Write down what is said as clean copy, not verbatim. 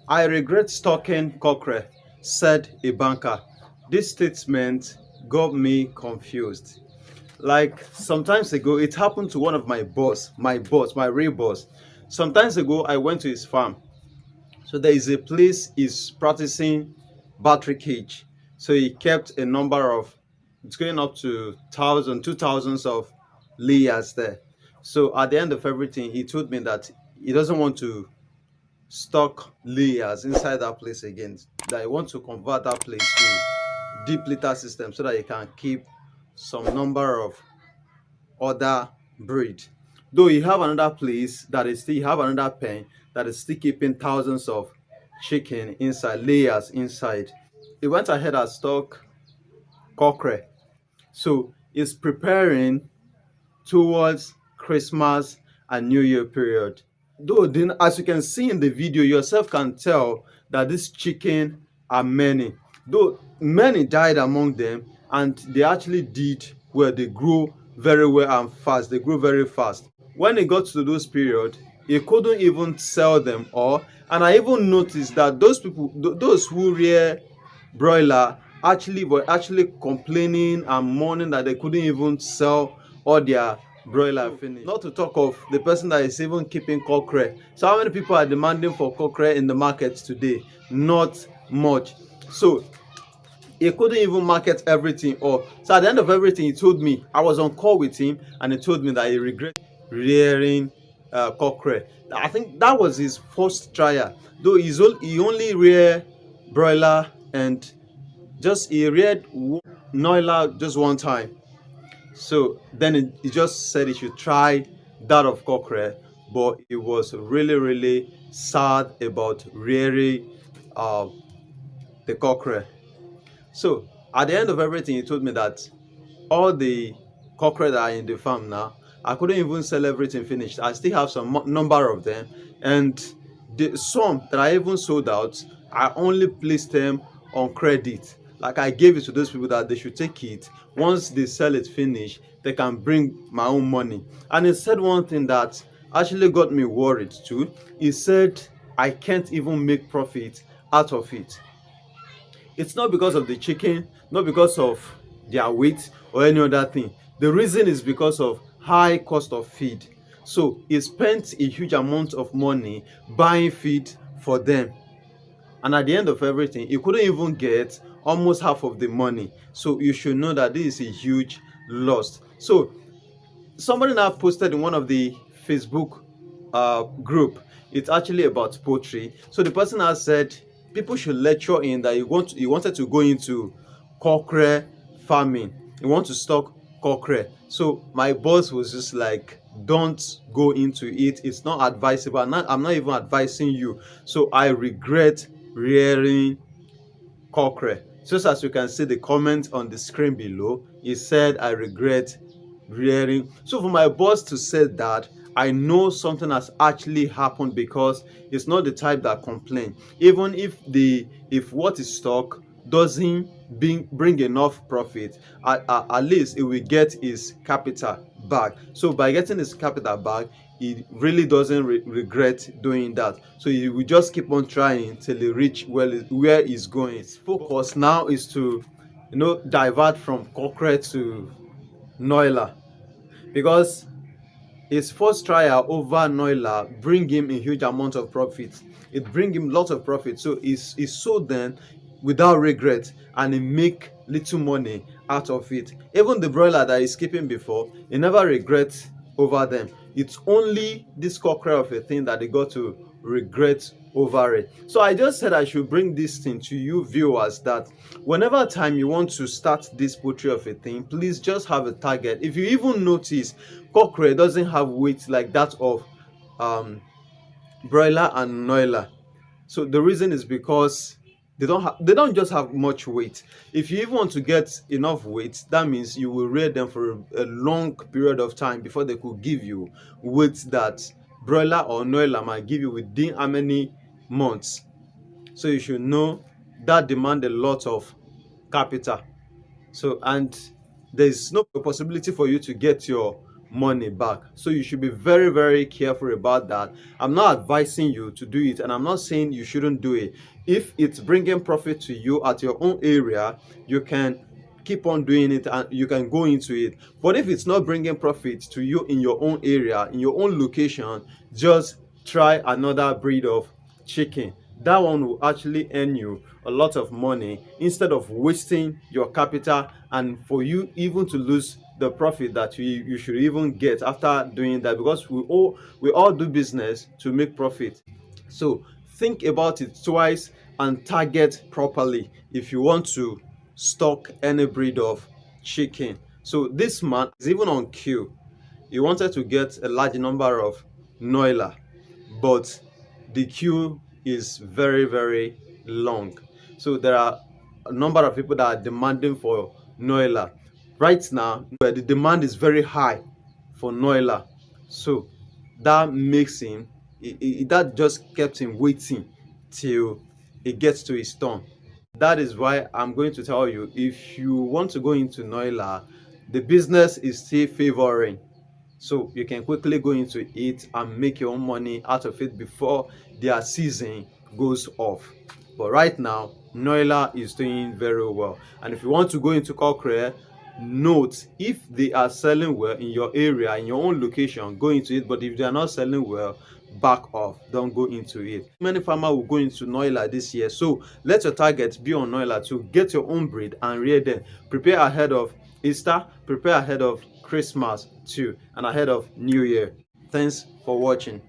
I regret stocking Cockerel, said a banker. This statement got me confused. Like sometimes ago, it happened to one of my real boss. Sometimes ago, I went to his farm. So there is a place he's practicing battery cage. So he kept a number of, it's going up to thousand, 2,000s of layers there. So at the end of everything, he told me that he doesn't want to stock layers inside that place again. That he wants to convert that place to deep litter system so that he can keep some number of other breed. Though you have another place that is still, you have another pen that is still keeping thousands of chicken inside, layers inside. He went ahead and stock cockerel. So he's preparing towards Christmas and New Year period. Though then, as you can see in the video, yourself can tell that these chicken are many. Though many died among them, and they actually did well. They grew very well and fast. They grew very fast. When it got to those period, he couldn't even sell them all. And I even noticed that those people, those who rear broiler, actually were actually complaining and mourning that they couldn't even sell all their broiler finish. Not to talk of the person that is even keeping cockerel. So how many people are demanding for cockerel in the market today? Not much. So he couldn't even market everything. Or so at the end of everything, he told me, I was on call with him, and he told me that he regret rearing cockerel. I think that was his first trial. Though he only reared broiler and just he reared Noiler just one time. So then he just said he should try that of cockerel, but he was really sad about rearing the cockerel. So at the end of everything, he told me that all the cockerel that are in the farm now, I couldn't even sell everything finished. I still have some number of them, and some that I even sold out, I only placed them on credit. Like I gave it to those people that they should take it. Once they sell it finish, they can bring my own money. And he said one thing that actually got me worried too. He said I can't even make profit out of it. It's not because of the chicken, not because of their weight or any other thing. The reason is because of high cost of feed. So he spent a huge amount of money buying feed for them, and at the end of everything, he couldn't even get almost half of the money. So you should know that this is a huge loss. So somebody now posted in one of the Facebook group, it's actually about poultry. So the person has said people should lecture in that he wanted to go into cockerel farming. He wants to stock cockerel. So my boss was just like, don't go into it. It's not advisable. I'm not even advising you. So I regret rearing cockerel. Just as you can see the comment on the screen below, he said I regret rearing. So for my boss to say that, I know something has actually happened, because it's not the type that complain. Even if what is stock doesn't bring enough profit, at least it will get his capital back. So by getting his capital back, he really doesn't regret doing that. So he will just keep on trying till he reach where he's going. His focus now is to divert from cockerel to Noiler, because his first trial over Noiler bring him a huge amount of profit. It bring him lots of profit. So he sold them without regret, and he make little money out of it. Even the broiler that he's keeping before, he never regret over them. It's only this cockerel of a thing that they got to regret over it. So I just said I should bring this thing to you viewers, that whenever time you want to start this poultry of a thing, please just have a target. If you even notice, cockerel doesn't have weight like that of broiler and Noiler. So the reason is because they don't just have much weight. If you even want to get enough weight, that means you will rear them for a long period of time before they could give you weight that broiler or Noiler might give you within how many months. So you should know that demand a lot of capital. So, and there's no possibility for you to get your money back. So you should be very, very careful about that. I'm not advising you to do it, and I'm not saying you shouldn't do it. If it's bringing profit to you at your own area, you can keep on doing it and you can go into it. But if it's not bringing profit to you in your own area, in your own location, just try another breed of chicken. That one will actually earn you a lot of money instead of wasting your capital and for you even to lose the profit that you should even get after doing that, because we all do business to make profit. So think about it twice and target properly if you want to stock any breed of chicken. So this man is even on queue. He wanted to get a large number of Noiler, but the queue is very, very long. So there are a number of people that are demanding for Noiler. Right now, the demand is very high for Noiler. So that makes him, that just kept him waiting till it gets to his turn. That is why I'm going to tell you, if you want to go into Noiler, the business is still favoring. So you can quickly go into it and make your own money out of it before their season goes off. But right now, Noiler is doing very well. And if you want to go into Cockerel, note, if they are selling well in your area, in your own location, go into it. But if they are not selling well, back off, don't go into it. Many farmers will go into Noiler this year, so let your target be on Noiler to get your own breed and rear them. Prepare ahead of Easter, prepare ahead of Christmas too, and ahead of New Year. Thanks for watching.